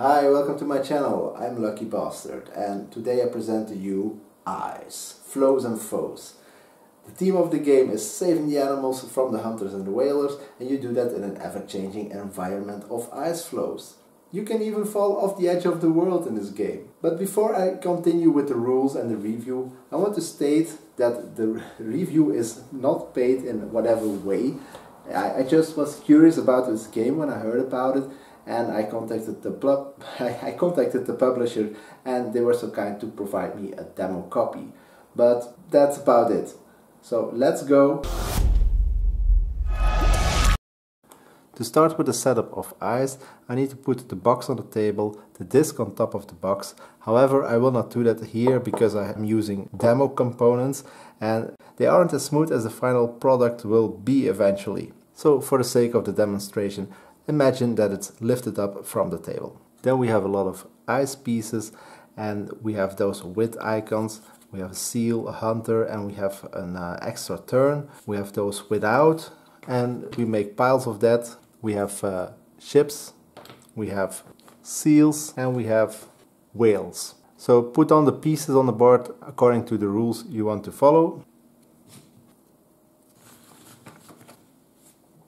Hi, welcome to my channel. I'm Lucky Bastard and today I present to you Ice, Floes and Foes. The theme of the game is saving the animals from the hunters and the whalers, and you do that in an ever-changing environment of ice floes. You can even fall off the edge of the world in this game. But before I continue with the rules and the review, I want to state that the review is not paid in whatever way. I just was curious about this game when I heard about it, and I contacted the publisher, and they were so kind to provide me a demo copy. But that's about it. So let's go. To start with the setup of Ice, I need to put the box on the table, the disc on top of the box. However, I will not do that here because I am using demo components and they aren't as smooth as the final product will be eventually. So for the sake of the demonstration, imagine that it's lifted up from the table. Then we have a lot of ice pieces and we have those with icons. We have a seal, a hunter, and we have an extra turn. We have those without, and we make piles of that. We have ships, we have seals, and we have whales. So put on the pieces on the board according to the rules you want to follow.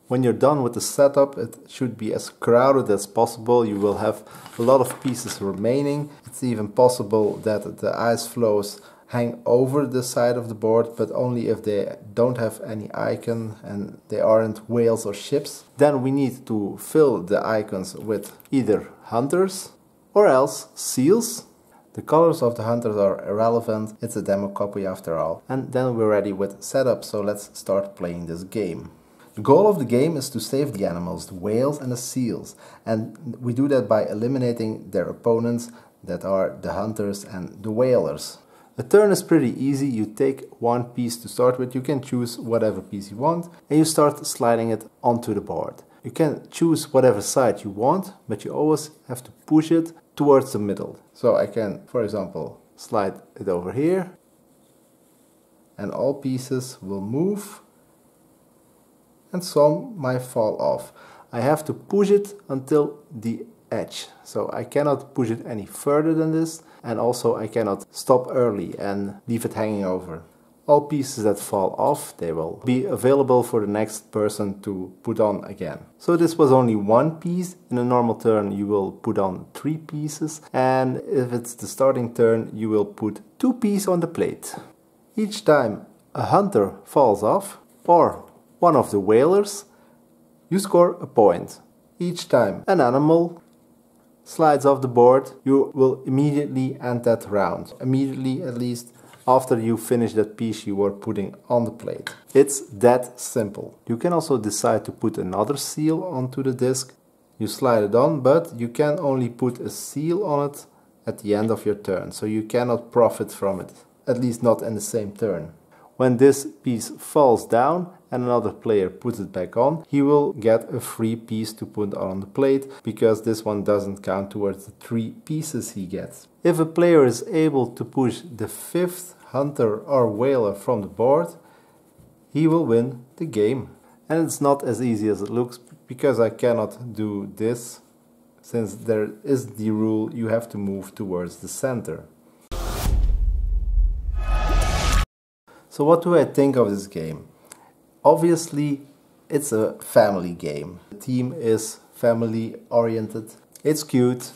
When you're done with the setup, it should be as crowded as possible. You will have a lot of pieces remaining. It's even possible that the ice floes hang over the side of the board, but only if they don't have any icon and they aren't whales or ships. Then we need to fill the icons with either hunters or else seals. The colors of the hunters are irrelevant, it's a demo copy after all. And then we're ready with setup, so let's start playing this game. The goal of the game is to save the animals, the whales and the seals, and we do that by eliminating their opponents, that are the hunters and the whalers. The turn is pretty easy. You take one piece to start with, you can choose whatever piece you want, and you start sliding it onto the board. You can choose whatever side you want, but you always have to push it towards the middle. So I can, for example, slide it over here, and all pieces will move, and some might fall off. I have to push it until the edge, so I cannot push it any further than this, and also I cannot stop early and leave it hanging over. All pieces that fall off, they will be available for the next person to put on again. So this was only one piece. In a normal turn you will put on 3 pieces, and if it's the starting turn you will put 2 pieces on the plate. Each time a hunter falls off or one of the whalers, you score a point. Each time an animal slides off the board, you will immediately end that round. Immediately, at least, after you finish that piece you were putting on the plate. It's that simple. You can also decide to put another seal onto the disc. You slide it on, but you can only put a seal on it at the end of your turn, so you cannot profit from it, at least not in the same turn. When this piece falls down and another player puts it back on, he will get a free piece to put on the plate, because this one doesn't count towards the 3 pieces he gets. If a player is able to push the 5th hunter or whaler from the board, he will win the game. And it's not as easy as it looks, because I cannot do this, since there is the rule you have to move towards the center. So what do I think of this game? Obviously, it's a family game. The theme is family oriented. It's cute.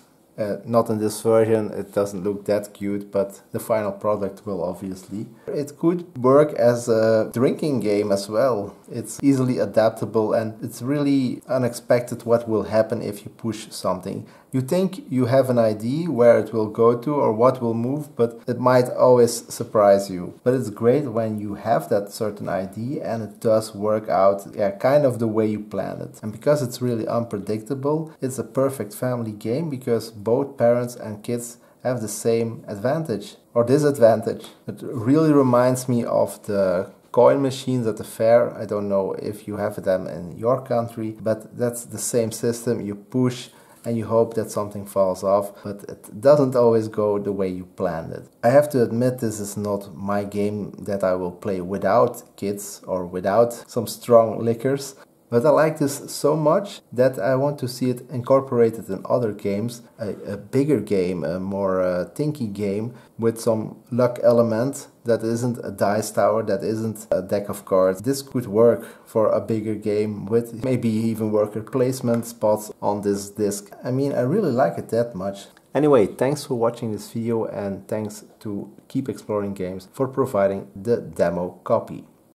Not in this version, it doesn't look that cute, but the final product will obviously. It could work as a drinking game as well. It's easily adaptable and it's really unexpected what will happen if you push something. You think you have an idea where it will go to or what will move, but it might always surprise you. But it's great when you have that certain idea and it does work out, kind of the way you planned it. And because it's really unpredictable, it's a perfect family game because both parents and kids have the same advantage or disadvantage. It really reminds me of the coin machines at the fair. I don't know if you have them in your country, but that's the same system. You push and you hope that something falls off, but it doesn't always go the way you planned it. I have to admit, this is not my game that I will play without kids or without some strong liquors, But I like this so much that I want to see it incorporated in other games, a bigger game, a more thinky game with some luck element that isn't a dice tower, that isn't a deck of cards. This could work for a bigger game with maybe even worker placement spots on this disc. I mean, I really like it that much. Anyway, thanks for watching this video, and thanks to Keep Exploring Games for providing the demo copy.